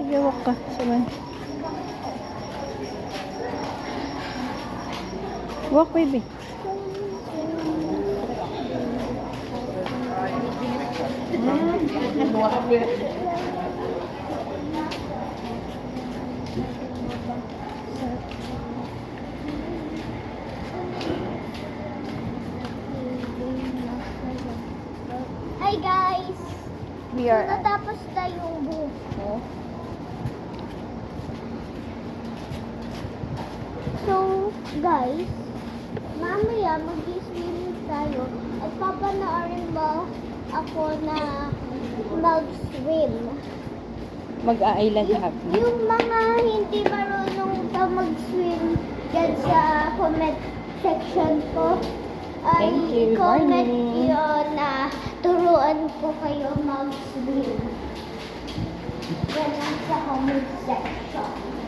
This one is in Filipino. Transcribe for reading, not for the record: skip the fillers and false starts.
Sige, walk ka. Sabay. Walk, baby. Hi guys! We are at Natapos na yung buhok ko. So, guys, mamaya mag-swimming tayo at papanoorin mo ako na mag-swim. mag-a-island happy. Yung mga hindi marunong pa mag-swim dyan sa comment section ko, ay Thank you. comment Morning. yun na turuan ko kayo mag-swim. Yan lang sa comment section.